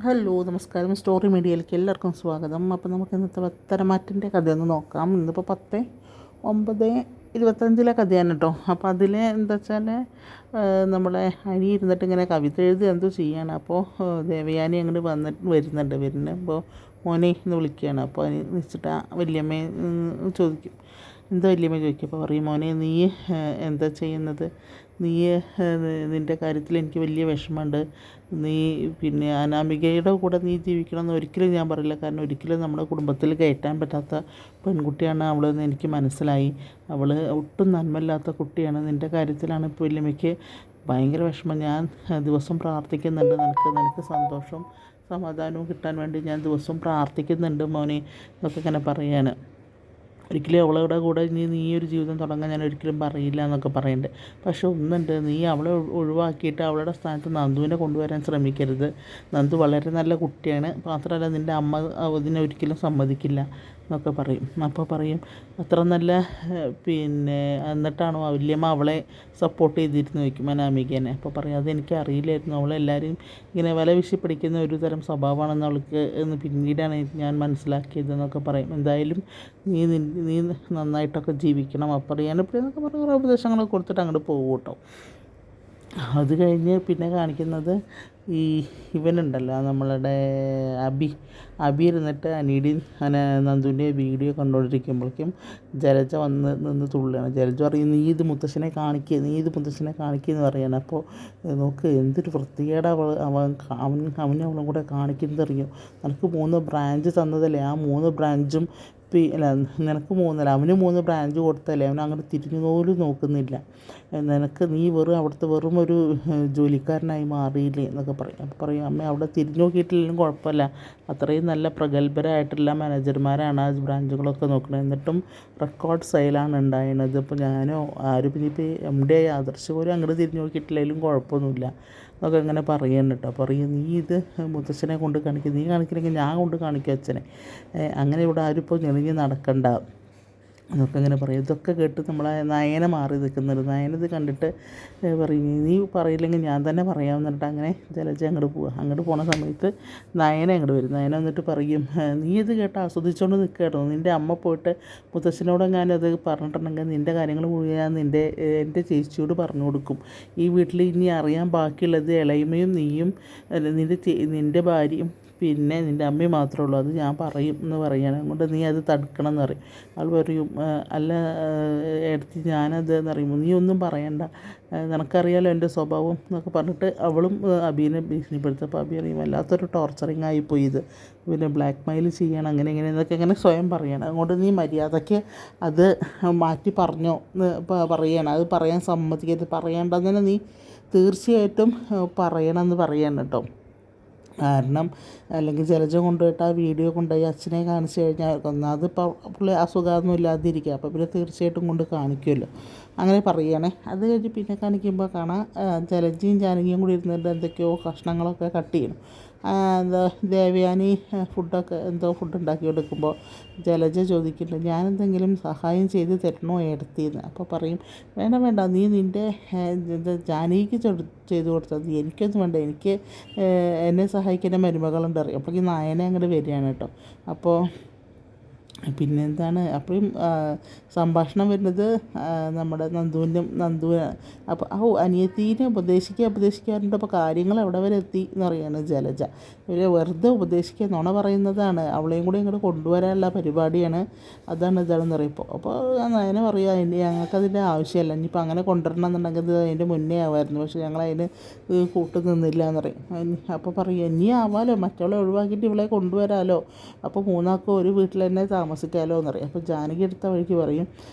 Hello നമസ്കാരം. Story മീഡിയയിലേക്ക് എല്ലാവർക്കും സ്വാഗതം. അപ്പോൾ നമുക്ക് ഇന്നത്തെ പത്തരമാറ്റിൻ്റെ കഥയൊന്ന് നോക്കാം. ഇന്നിപ്പോൾ 10/9/25 കഥയാണ് കേട്ടോ. അപ്പോൾ അതിൽ എന്താ വെച്ചാൽ നമ്മളെ അനി ഇരുന്നിട്ട് ഇങ്ങനെ കവിത എഴുതി എന്തോ ചെയ്യാണ്. അപ്പോൾ ദേവയാനി അങ്ങോട്ട് വരുന്നുണ്ട്. അപ്പോൾ മോനെ എന്ന് വിളിക്കുകയാണ്. അപ്പോൾ അതിന് വെച്ചിട്ട് വല്യമ്മയെ ചോദിക്കും, എന്താ വല്യമ്മ ചോദിക്കും. അപ്പോൾ പറയും, മോനെ നീ എന്താ ചെയ്യുന്നത്, നിൻ്റെ കാര്യത്തിൽ എനിക്ക് വലിയ വിഷമമുണ്ട്. നീ പിന്നെ അനാമികയുടെ കൂടെ നീ ജീവിക്കണമെന്ന് ഒരിക്കലും ഞാൻ പറയില്ല. കാരണം ഒരിക്കലും നമ്മുടെ കുടുംബത്തിൽ കയറ്റാൻ പറ്റാത്ത പെൺകുട്ടിയാണ് അവളെന്ന് എനിക്ക് മനസ്സിലായി. അവൾ ഒട്ടും നന്മയില്ലാത്ത കുട്ടിയാണ്. നിൻ്റെ കാര്യത്തിലാണ് ഇപ്പോൾ വല്യമ്മയ്ക്ക് ഭയങ്കര വിഷമം. ഞാൻ ദിവസം പ്രാർത്ഥിക്കുന്നുണ്ട്, നിനക്ക് സന്തോഷവും സമാധാനവും കിട്ടാൻ വേണ്ടി ഞാൻ ദിവസവും പ്രാർത്ഥിക്കുന്നുണ്ട് മോനെ എന്നൊക്കെ ഇങ്ങനെ പറയാണ്. ഒരിക്കലും അവളുടെ കൂടെ നീ ഒരു ജീവിതം തുടങ്ങാൻ ഞാൻ ഒരിക്കലും പറയില്ല എന്നൊക്കെ പറയുന്നുണ്ട്. പക്ഷെ ഒന്നുണ്ട്, നീ അവളെ ഒഴിവാക്കിയിട്ട് അവളുടെ സ്ഥാനത്ത് നന്ദുവിനെ കൊണ്ടുവരാൻ ശ്രമിക്കരുത്. നന്ദു വളരെ നല്ല കുട്ടിയാണ്. മാത്രമല്ല നിൻ്റെ അമ്മ അതിനെ ഒരിക്കലും സമ്മതിക്കില്ല എന്നൊക്കെ പറയും. അപ്പോൾ പറയും, അത്ര നല്ല പിന്നെ എന്നിട്ടാണോ വല്യമ്മ അവളെ സപ്പോർട്ട് ചെയ്തിരുന്നു വയ്ക്കും അനാമികേനെ. അപ്പോൾ പറയും, അതെനിക്ക് അറിയില്ലായിരുന്നു. അവളെല്ലാവരും ഇങ്ങനെ വല വീശി പിടിക്കുന്ന ഒരു തരം സ്വഭാവമാണെന്ന് അവൾക്ക് എന്ന് പിന്നീടാണ് ഞാൻ മനസ്സിലാക്കിയതെന്നൊക്കെ പറയും. എന്തായാലും നീ നന്നായിട്ടൊക്കെ ജീവിക്കണം, അപ്പറിയാനപ്പോഴെന്നൊക്കെ പറഞ്ഞ് കുറേ ഉപദേശങ്ങളൊക്കെ കൊടുത്തിട്ട് അങ്ങോട്ട് പോകും കേട്ടോ. അത് കഴിഞ്ഞ് പിന്നെ കാണിക്കുന്നത് ഇവനുണ്ടല്ലോ, നമ്മളുടെ അബി ഇരുന്നിട്ട് അനീടിയും നന്ദുവിൻ്റെ വീഡിയോ കണ്ടുകൊണ്ടിരിക്കുമ്പോഴേക്കും ജലജ നിന്ന് തുള്ളുകയാണ്. ജലജ പറയും, നീ ഇത് മുത്തശ്ശനെ കാണിക്കുകയെന്ന് പറയാണ്. അപ്പോൾ നോക്ക് എന്തൊരു വൃത്തികേട് അവനും അവളും കൂടെ കാണിക്കുന്നത് അറിയും. നിനക്ക് 3 ബ്രാഞ്ച് തന്നതല്ലേ, ആ 3 ബ്രാഞ്ചും നിനക്ക് 3 അവന് 3 ബ്രാഞ്ച് കൊടുത്തല്ലേ, അവൻ അങ്ങോട്ട് തിരിഞ്ഞു പോലും നോക്കുന്നില്ല. നീ അവിടുത്തെ വെറും ഒരു ജോലിക്കാരനായി മാറിയില്ലേ എന്നൊക്കെ പറയും. അപ്പോൾ പറയും, അമ്മ അവിടെ തിരിഞ്ഞു നോക്കിയിട്ടില്ലെങ്കിലും കുഴപ്പമില്ല, അത്രയും നല്ല പ്രഗത്ഭരായിട്ടുള്ള മാനേജർമാരാണ് ആ ബ്രാഞ്ചുകളൊക്കെ നോക്കുന്നത്. എന്നിട്ടും റെക്കോർഡ് സെയിലാണ് ഉണ്ടായിരുന്നത്. ഇപ്പോൾ ഞാനോ ആരും ഇനിയിപ്പോൾ MD ആദർശ് പോലും അങ്ങോട്ട് തിരിഞ്ഞു നോക്കിയിട്ടില്ലെങ്കിലും കുഴപ്പമൊന്നുമില്ല എന്നൊക്കെ ഇങ്ങനെ പറയുന്നു കേട്ടോ. പറയും, നീ ഇത് മുത്തച്ഛനെ കൊണ്ട് കാണിക്കുക, നീ കാണിക്കണമെങ്കിൽ ഞാൻ കൊണ്ട് കാണിക്കുക അച്ഛനെ, അങ്ങനെ ഇവിടെ ആരും ഇപ്പോൾ ഞെളിഞ്ഞ് നടക്കണ്ട എന്നൊക്കെ ഇങ്ങനെ പറയും. ഇതൊക്കെ കേട്ട് നമ്മളെ നയന മാറി നിൽക്കുന്നുണ്ട്. നയന ഇത് കണ്ടിട്ട് പറയും, നീ പറയില്ലെങ്കിൽ ഞാൻ തന്നെ പറയാമെന്ന് പറഞ്ഞിട്ട് അങ്ങനെ ജലജ അങ്ങോട്ട് പോണ സമയത്ത് നയന അങ്ങോട്ട് വരും. നയന വന്നിട്ട് പറയും, നീ ഇത് കേട്ട് ആസ്വദിച്ചുകൊണ്ട് നിൽക്കുകയായിരുന്നു. നിൻ്റെ അമ്മ പോയിട്ട് മുത്തശ്ശനോടെങ്ങാനും അത് പറഞ്ഞിട്ടുണ്ടെങ്കിൽ നിൻ്റെ കാര്യങ്ങൾ മുഴുവൻ ഞാൻ എൻ്റെ ചേച്ചിയോട് പറഞ്ഞു കൊടുക്കും. ഈ വീട്ടിൽ ഇനി അറിയാൻ ബാക്കിയുള്ളത് ഇളയമയും നീയും നിൻ്റെ ഭാര്യയും പിന്നെ നിൻ്റെ അമ്മയും മാത്രമേ ഉള്ളൂ, അത് ഞാൻ പറയും എന്ന് പറയുകയാണ്. അതുകൊണ്ട് നീ അത് തടുക്കണം എന്ന് പറയും. ആൾ പറയും, അല്ല എടുത്ത് ഞാനത് എന്ന് പറയുമ്പോൾ നീ ഒന്നും പറയണ്ട, നിനക്കറിയാലോ എൻ്റെ സ്വഭാവം എന്നൊക്കെ പറഞ്ഞിട്ട് അവളും അബീനെ ഭീഷണിപ്പെടുത്തപ്പോൾ അബി അറിയും, വല്ലാത്തൊരു ടോർച്ചറിങ് ആയിപ്പോയി ഇത്, പിന്നെ ബ്ലാക്ക് മെയിൽ ചെയ്യണം അങ്ങനെ എന്നൊക്കെ ഇങ്ങനെ സ്വയം പറയണം. അതുകൊണ്ട് നീ മര്യാദയ്ക്ക് അത് മാറ്റി പറഞ്ഞോ എന്ന് പറയുകയാണ്. അത് പറയാൻ സമ്മതിക്കരുത്, പറയേണ്ടതിന് നീ തീർച്ചയായിട്ടും പറയണമെന്ന് പറയാണ് കേട്ടോ. കാരണം അല്ലെങ്കിൽ ജലജ കൊണ്ടുപോയിട്ട് ആ വീഡിയോ കൊണ്ടുപോയി അച്ഛനെ കാണിച്ചു കഴിഞ്ഞാൽ ഒന്നാമത് ഇപ്പോൾ പുള്ളി അസുഖമൊന്നും ഇല്ലാതിരിക്കുക, അപ്പോൾ പിന്നെ തീർച്ചയായിട്ടും കൊണ്ട് കാണിക്കുമല്ലോ, അങ്ങനെ പറയുകയാണേ. അത് കഴിഞ്ഞ് പിന്നെ കാണിക്കുമ്പോൾ കാണാം ജലജയും ജാനകിയും കൂടി ഇരുന്നിട്ട് എന്തൊക്കെയോ കഷ്ണങ്ങളൊക്കെ കട്ട് ചെയ്യണം. എന്താ ദേവയാനി ഫുഡ് ഉണ്ടാക്കി കൊടുക്കുമ്പോൾ ജലജ ചോദിക്കുന്നുണ്ട്, ഞാനെന്തെങ്കിലും സഹായം ചെയ്ത് തരണോ എടുത്തിന്ന്. അപ്പോൾ പറയും, വേണ്ട, നീ നിൻ്റെ ജാനകിക്ക് ചെയ്തു കൊടുത്തത് എനിക്കൊന്നും വേണ്ട, എനിക്ക് എന്നെ സഹായിക്കുന്ന മരുമകളുണ്ട് അറിയാം. അപ്പോൾ ഈ നായനെ അങ്ങോട്ട് വരികയാണ് കേട്ടോ. അപ്പോൾ പിന്നെന്താണ്, അപ്പോഴും സംഭാഷണം വരുന്നത് നമ്മുടെ നന്ദു. അപ്പോൾ അനിയത്തീനെ ഉപദേശിക്കാറുണ്ട്. അപ്പോൾ കാര്യങ്ങൾ എവിടെ വരെ എത്തി എന്നറിയാണ് ജലജ. ഇവർ വെറുതെ ഉപദേശിക്കുക, നുണ പറയുന്നതാണ്, അവളെയും കൂടി ഇങ്ങോട്ട് കൊണ്ടുവരാനുള്ള പരിപാടിയാണ്, ഇതാണെന്ന് അറിയിപ്പോൾ. അപ്പോൾ നയനെ പറയുക, ഞങ്ങൾക്കതിൻ്റെ ആവശ്യമല്ല, ഇനിയിപ്പോൾ അങ്ങനെ കൊണ്ടുവരണം എന്നുണ്ടെങ്കിൽ ഇത് അതിൻ്റെ മുന്നേ ആവായിരുന്നു, പക്ഷേ ഞങ്ങളതിന് കൂട്ടു നിന്നില്ല എന്ന് പറയും. അപ്പോൾ പറയുക, ഇനി ആവാലോ, മറ്റുള്ള ഒഴിവാക്കിയിട്ട് ഇവളെ കൊണ്ടുവരാമല്ലോ, അപ്പോൾ മൂന്നാൾക്കും ഒരു വീട്ടിൽ തന്നെ താമസിക്കാമല്ലോ എന്നറിയാം. അപ്പോൾ ജാനകി എടുത്ത വഴിക്ക് പറയും,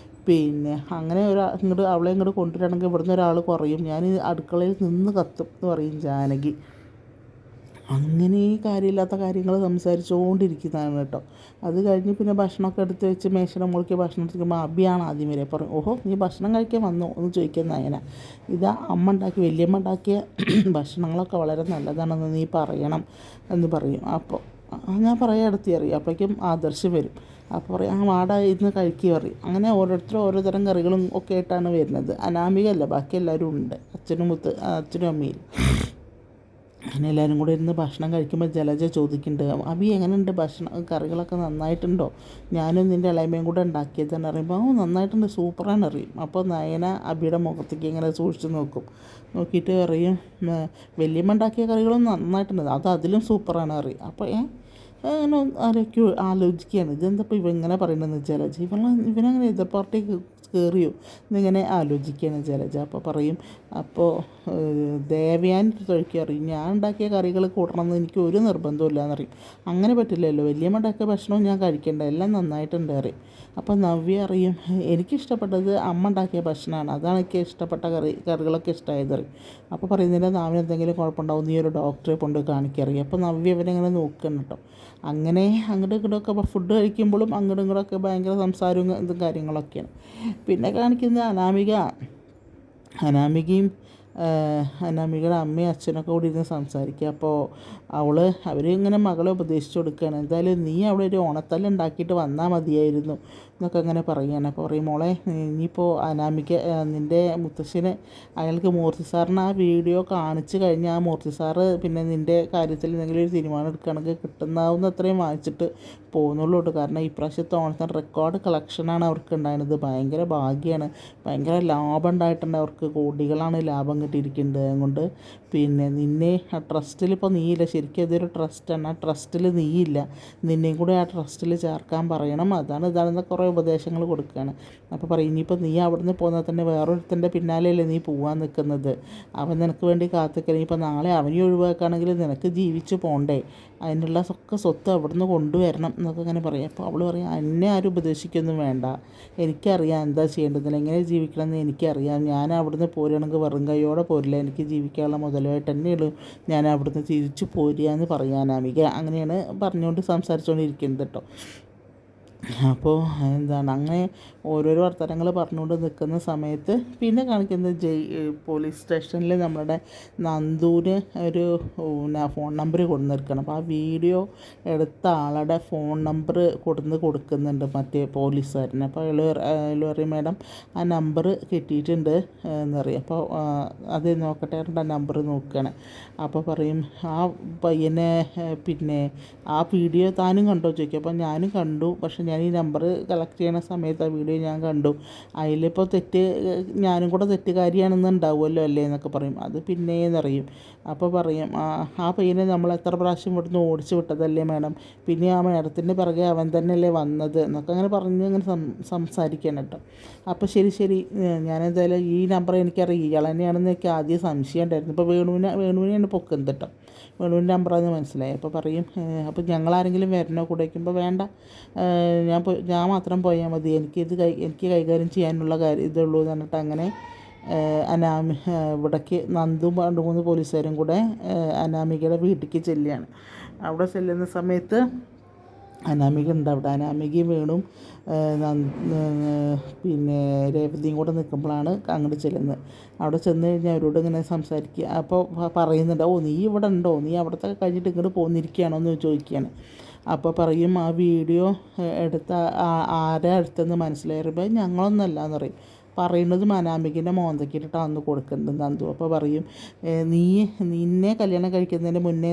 പിന്നെ അങ്ങനെ അവളെ ഇങ്ങോട്ട് കൊണ്ടുവരണമെങ്കിൽ ഇവിടുന്ന് ഒരാൾ കുറയും, ഞാൻ അടുക്കളയിൽ നിന്ന് കത്തും എന്ന് പറയും ജാനകി. അങ്ങനെ ഈ കാര്യമില്ലാത്ത കാര്യങ്ങൾ സംസാരിച്ചുകൊണ്ടിരിക്കുന്നതാണ് കേട്ടോ. അത് കഴിഞ്ഞ് പിന്നെ ഭക്ഷണമൊക്കെ എടുത്ത് വെച്ച് മേശയുടെ മുകളിലേക്ക് ഭക്ഷണം എടുക്കുമ്പോൾ അബിയാണ് ആദ്യം വരെ പറയും, ഓഹോ നീ ഭക്ഷണം കഴിക്കാൻ വന്നോ എന്ന് ചോദിക്കുന്ന നയന. ഇതാ വല്യമ്മ ഉണ്ടാക്കിയ ഭക്ഷണങ്ങളൊക്കെ വളരെ നല്ലതാണെന്ന് നീ പറയണം എന്ന് പറയും. അപ്പോൾ ഞാൻ പറയാൻ അടുത്ത് അറിയും. അപ്പോഴേക്കും ആദർശ് വരും. അപ്പോൾ പറയും, വാട ഇന്ന് കഴിക്കുക പറയും. അങ്ങനെ ഓരോരുത്തരും ഓരോ തരം കറികളും ഒക്കെ ആയിട്ടാണ് വരുന്നത്. അനാമികയല്ല, ബാക്കി എല്ലാവരും ഉണ്ട്, അച്ഛനും അമ്മയും. അങ്ങനെ എല്ലാവരും കൂടെ ഇരുന്ന് ഭക്ഷണം കഴിക്കുമ്പോൾ ജലജ ചോദിക്കുന്നുണ്ട്, അബി എങ്ങനെയുണ്ട് ഭക്ഷണം, കറികളൊക്കെ നന്നായിട്ടുണ്ടോ, ഞാനും നിൻ്റെ ഇളയമയും കൂടെ ഉണ്ടാക്കിയതെന്ന് പറയുമ്പോൾ നന്നായിട്ടുണ്ട്, സൂപ്പറാണ് അറിയും. അപ്പോൾ നയന അബിയുടെ മുഖത്തേക്ക് ഇങ്ങനെ സൂക്ഷിച്ച് നോക്കിയിട്ട് പറയും, വലിയമ്മ ഉണ്ടാക്കിയ കറികളും നന്നായിട്ടുണ്ട്, അത് അതിലും സൂപ്പറാണ് അറിയും. അപ്പോൾ അങ്ങനെ ആലോചിക്കുകയാണ്, ഇതെന്തപ്പോൾ ഇവങ്ങനെ പറയണമെന്ന് ജലജ, ഇവനങ്ങനെ എതിർ പാർട്ടി കയറിയോ എന്നിങ്ങനെ ആലോചിക്കുകയാണ് ജലജ. അപ്പോൾ പറയും, അപ്പോൾ ദേവയാനി തൊഴിക്കുക അറിയും, ഞാൻ ഉണ്ടാക്കിയ കറികൾ കൂട്ടണമെന്ന് എനിക്ക് ഒരു നിർബന്ധമില്ല എന്നറിയും. അങ്ങനെ പറ്റില്ലല്ലോ, വലിയമ്മ ഉണ്ടാക്കിയ ഭക്ഷണവും ഞാൻ കഴിക്കേണ്ട, എല്ലാം നന്നായിട്ടുണ്ട് അറിയും. അപ്പോൾ നവ്യ അറിയും, എനിക്കിഷ്ടപ്പെട്ടത് അമ്മ ഉണ്ടാക്കിയ ഭക്ഷണമാണ്, അതാണ് എനിക്ക് ഇഷ്ടപ്പെട്ട കറികളൊക്കെ ഇഷ്ടമായത് അറിയും. അപ്പോൾ പറയുന്നതിൻ്റെ നാവിന് എന്തെങ്കിലും കുഴപ്പമുണ്ടാവും, നീ ഒരു ഡോക്ടറെ കൊണ്ട് കാണിക്കറിയും. അപ്പോൾ നവ്യ ഇവനെങ്ങനെ നോക്കണം കേട്ടോ. അങ്ങനെ അങ്ങോട്ടും ഇങ്ങോട്ടൊക്കെ ഫുഡ് കഴിക്കുമ്പോഴും അങ്ങോട്ടും ഇങ്ങോട്ടൊക്കെ ഭയങ്കര സംസാരവും ഇതും കാര്യങ്ങളൊക്കെയാണ്. പിന്നെ കാണിക്കുന്നത് അനാമികയും അനാമികയുടെ അമ്മയും അച്ഛനൊക്കെ കൂടി ഇരുന്ന് സംസാരിക്കുക. അപ്പോൾ അവർ ഇങ്ങനെ മകളെ ഉപദേശിച്ചു കൊടുക്കുകയാണ്, എന്തായാലും നീ അവിടെ ഒരു ഓണത്തല്ല് ഉണ്ടാക്കിയിട്ട് വന്നാൽ മതിയായിരുന്നു എന്നൊക്കെ അങ്ങനെ പറയുകയാണ്. അപ്പോൾ പറയും, മോളെ ഇനിയിപ്പോൾ അനാമിക നിൻ്റെ മുത്തശ്ശന് അയാൾക്ക് മൂർത്തി സാറിന് ആ വീഡിയോ കാണിച്ചു കഴിഞ്ഞാൽ ആ മൂർത്തി സാറ് പിന്നെ നിൻ്റെ കാര്യത്തിൽ എന്തെങ്കിലും ഒരു തീരുമാനം എടുക്കുകയാണെങ്കിൽ കിട്ടുന്നാവുന്ന അത്രയും വാങ്ങിച്ചിട്ട് പോകുന്നുള്ളൂ കേട്ടോ. കാരണം ഇപ്രാവശ്യത്തെ ഓണത്തിന് റെക്കോർഡ് കളക്ഷനാണ് അവർക്ക് ഉണ്ടായിരുന്നത്, ഭയങ്കര ഭാഗ്യമാണ്, ഭയങ്കര ലാഭം ഉണ്ടായിട്ടുണ്ട് അവർക്ക്, കോടികളാണ് ലാഭം കിട്ടിയിരിക്കുന്നത്. അതുകൊണ്ട് പിന്നെ നിന്നെ ആ ട്രസ്റ്റിൽ ഇപ്പോൾ നീയില്ല, ശരിക്കും അതൊരു ട്രസ്റ്റാണ്, ആ ട്രസ്റ്റിൽ നീയില്ല, നിന്നെയും കൂടെ ആ ട്രസ്റ്റിൽ ചേർക്കാൻ പറയണം, ഇതാണെന്ന് കുറേ ഉപദേശങ്ങൾ കൊടുക്കുകയാണ്. അപ്പോൾ പറയും, ഇനിയിപ്പോൾ നീ അവിടെ നിന്ന് പോകുന്നത് തന്നെ വേറൊരുത്തൻ്റെ പിന്നാലെയല്ലേ നീ പോകാൻ നിൽക്കുന്നത്, അവൻ നിനക്ക് വേണ്ടി കാത്തിക്കൽ, ഇനിയിപ്പോൾ നാളെ അവനെ ഒഴിവാക്കുകയാണെങ്കിൽ നിനക്ക് ജീവിച്ച് പോകണ്ടേ, അതിനുള്ള സ്വത്ത് അവിടെ നിന്ന് കൊണ്ടുവരണം എന്നൊക്കെ ഇങ്ങനെ പറയും. അപ്പോൾ അവൾ പറയും, എന്നെ ആരും ഉപദേശിക്കൊന്നും വേണ്ട, എനിക്കറിയാം എന്താ ചെയ്യേണ്ടതില്ല, എങ്ങനെ ജീവിക്കണമെന്ന് എനിക്കറിയാം, ഞാൻ അവിടുന്ന് പോരുകയാണെങ്കിൽ വെറും കൈയോടെ പോരില്ല, എനിക്ക് ജീവിക്കാനുള്ള മുതലായിട്ട് തന്നെയുള്ളൂ ഞാൻ അവിടുന്ന് തിരിച്ചു പോരുക എന്ന് പറയാൻ അനാമിക അങ്ങനെയാണ് പറഞ്ഞുകൊണ്ട് സംസാരിച്ചുകൊണ്ടിരിക്കുന്നത് കേട്ടോ. അപ്പോൾ അങ്ങനെ ഓരോരോ വർത്തമാനങ്ങൾ പറഞ്ഞുകൊണ്ട് നിൽക്കുന്ന സമയത്ത് പിന്നെ കാണിക്കുന്നത് പോലീസ് സ്റ്റേഷനിൽ നമ്മുടെ നന്ദുവിന് ഒരു ഫോൺ നമ്പർ കൊടുന്നിരിക്കണം. അപ്പോൾ ആ വീഡിയോ എടുത്ത ആളുടെ ഫോൺ നമ്പർ കൊടുക്കുന്നുണ്ട് മറ്റേ പോലീസുകാരന്. അപ്പോൾ അയാൾ പറയും, മാഡം ആ നമ്പർ കിട്ടിയിട്ടുണ്ട് എന്നറിയാം. അപ്പോൾ അത് നോക്കട്ടെ ആ നമ്പർ നോക്കുകയാണ്. അപ്പോൾ പറയും, ആ പയ്യനെ പിന്നെ ആ വീഡിയോ താനും കണ്ടോ ചോദിക്കും. അപ്പോൾ ഞാനും കണ്ടു, പക്ഷെ ഞാൻ ഈ നമ്പർ കളക്ട് ചെയ്യുന്ന സമയത്ത് ആ വീഡിയോ ഞാൻ കണ്ടു, അതിലിപ്പോൾ ഞാനും കൂടെ തെറ്റുകാരിയാണെന്ന് ഉണ്ടാവുമല്ലോ അല്ലേ എന്നൊക്കെ പറയും. അത് പിന്നെയെന്നറിയും. അപ്പോൾ പറയും, ആ പയ്യനെ നമ്മൾ എത്ര പ്രാവശ്യം ഇവിടുന്ന് ഓടിച്ച് വിട്ടതല്ലേ മാഡം, പിന്നെ ആ മാഡത്തിൻ്റെ പിറകെ അവൻ തന്നെയല്ലേ വന്നത് എന്നൊക്കെ അങ്ങനെ അങ്ങനെ സംസാരിക്കാൻ കേട്ടോ. അപ്പോൾ ശരി ഞാനെന്തായാലും ഈ നമ്പർ എനിക്കറിയാം ഇയാൾ തന്നെയാണെന്ന് എനിക്ക് ആദ്യം സംശയം ഉണ്ടായിരുന്നു. ഇപ്പോൾ വേണുവിനെയാണ് പൊക്കുന്നത് കേട്ടോ, വേണുവിൻ്റെ നമ്പറാണെന്ന് മനസ്സിലായി. അപ്പോൾ പറയും, അപ്പോൾ ഞങ്ങളാരെങ്കിലും വരണോ കൂടെ വയ്ക്കുമ്പോൾ വേണ്ട, ഞാൻ മാത്രം പോയാൽ മതി, എനിക്ക് കൈകാര്യം ചെയ്യാനുള്ള ഇതുള്ളൂ എന്ന് പറഞ്ഞിട്ട് അങ്ങനെ ഇവിടേക്ക് നന്ദും 2-3 പോലീസുകാരും കൂടെ അനാമികയുടെ വീട്ടിലേക്ക് ചെല്ലുകയാണ്. അവിടെ ചെല്ലുന്ന സമയത്ത് അനാമിക ഉണ്ട് അവിടെ. അനാമികയും വേണും പിന്നെ രേവതിയും കൂടെ നിൽക്കുമ്പോഴാണ് അങ്ങോട്ട് ചെല്ലുന്നത്. അവിടെ ചെന്ന് കഴിഞ്ഞാൽ അവരോട് ഇങ്ങനെ സംസാരിക്കുക. അപ്പോൾ പറയുന്നുണ്ട്, നീ ഇവിടെ ഉണ്ടോ, നീ അവിടത്തെ കഴിഞ്ഞിട്ട് ഇങ്ങോട്ട് പോന്നിരിക്കുകയാണോ എന്ന് ചോദിക്കുകയാണ്. അപ്പോൾ പറയും, ആ വീഡിയോ എടുത്ത ആരാ എടുത്തെന്ന് മനസ്സിലായപ്പോൾ ഞങ്ങളൊന്നല്ല എന്ന് പറയും. പറയുന്നതും അനാമികൻ്റെ മോന്തക്കിട്ടിട്ടാണ് കൊടുക്കുന്നത് നന്ദു. അപ്പോൾ പറയും, നിന്നെ കല്യാണം കഴിക്കുന്നതിന് മുന്നേ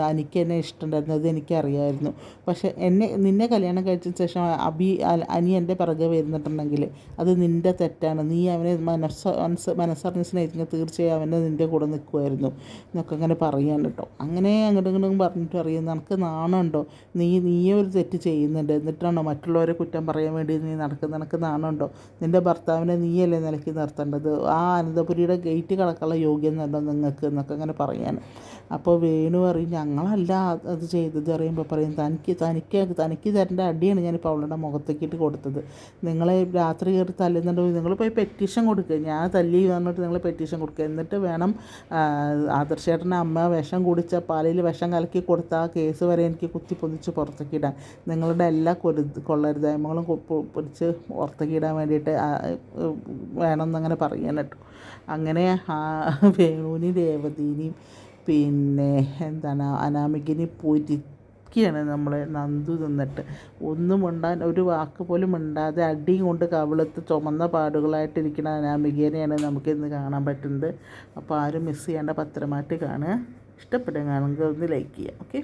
എനിക്ക് എന്നെ ഇഷ്ടമുണ്ടായിരുന്നത് എനിക്കറിയാമായിരുന്നു, പക്ഷേ നിന്നെ കല്യാണം കഴിച്ച ശേഷം അനി എൻ്റെ പിറകെ വരുന്നിട്ടുണ്ടെങ്കിൽ അത് നിൻ്റെ തെറ്റാണ്, നീ അവനെ മനസ്സറിഞ്ഞ് സ്നേഹിച്ചെങ്കിൽ തീർച്ചയായും അവനെ നിൻ്റെ കൂടെ നിൽക്കുമായിരുന്നു എന്നൊക്കെ അങ്ങനെ പറയാൻ കേട്ടോ. അങ്ങനെ അങ്ങോട്ടും പറഞ്ഞിട്ട് അറിയാം, നിനക്ക് നാണമുണ്ടോ, നീയേ ഒരു തെറ്റ് ചെയ്യുന്നുണ്ട്, എന്നിട്ടാണോ മറ്റുള്ളവരെ കുറ്റം പറയാൻ വേണ്ടി നീ നടക്കുന്നത്, നിനക്ക് നാണമുണ്ടോ, നിൻ്റെ ഭർത്താവിനെ നീയല്ലേ നിലയ്ക്ക് നിർത്തേണ്ടത്, ആ അനന്തപുരിയുടെ ഗേറ്റ് കടക്കാനുള്ള യോഗ്യത ഉണ്ടോ നിങ്ങൾക്ക് എന്നൊക്കെ അങ്ങനെ പറയാൻ. അപ്പോൾ വേണു പറയും, ഞങ്ങളല്ല അത് ചെയ്തത് അറിയുമ്പോൾ പറയും, തനിക്ക് തരേണ്ട അടിയാണ് ഞാനിപ്പോൾ അവളുടെ മുഖത്തേക്കിട്ട് കൊടുത്തത്, നിങ്ങളെ രാത്രി കയറി തല്ലുന്നുണ്ടെങ്കിൽ നിങ്ങൾ പോയി പെറ്റീഷൻ കൊടുക്കുക, ഞാൻ തല്ലി പറഞ്ഞിട്ട് നിങ്ങൾ പെറ്റീഷൻ കൊടുക്കുക, എന്നിട്ട് വേണം ആദർശേട്ടൻ്റെ അമ്മ വിഷം കുടിച്ച പാലിൽ വിഷം കലക്കി കൊടുത്ത ആ കേസ് വരെ എനിക്ക് കുത്തിപ്പൊതിച്ച് പുറത്തേക്ക് ഇടാൻ, നിങ്ങളുടെ എല്ലാ കൊള്ളരുതായ്മകളും പൊടിച്ച് പുറത്തേക്ക് ഇടാൻ വേണ്ടിയിട്ട് വേണമെന്നങ്ങനെ പറയാൻ കേട്ടോ. അങ്ങനെ വേണുവിനെയും രേവതിനെയും പിന്നെ അനാമികനെയും പൊരിക്കുകയാണ് നമ്മളെ നന്ദു നിന്നിട്ട്. ഒന്നും ഒരു വാക്ക് പോലും മിണ്ടാതെ അടിയും കൊണ്ട് കവിളത്ത് ചുമന്ന പാടുകളായിട്ടിരിക്കുന്ന അനാമികേനെയാണ് നമുക്കിന്ന് കാണാൻ പറ്റുന്നത്. അപ്പോൾ ആരും മിസ് ചെയ്യേണ്ട, പത്രമായിട്ട് കാണുക. ഇഷ്ടപ്പെടുകയാണെങ്കിൽ ഒന്ന് ലൈക്ക് ചെയ്യാം. ഓക്കെ.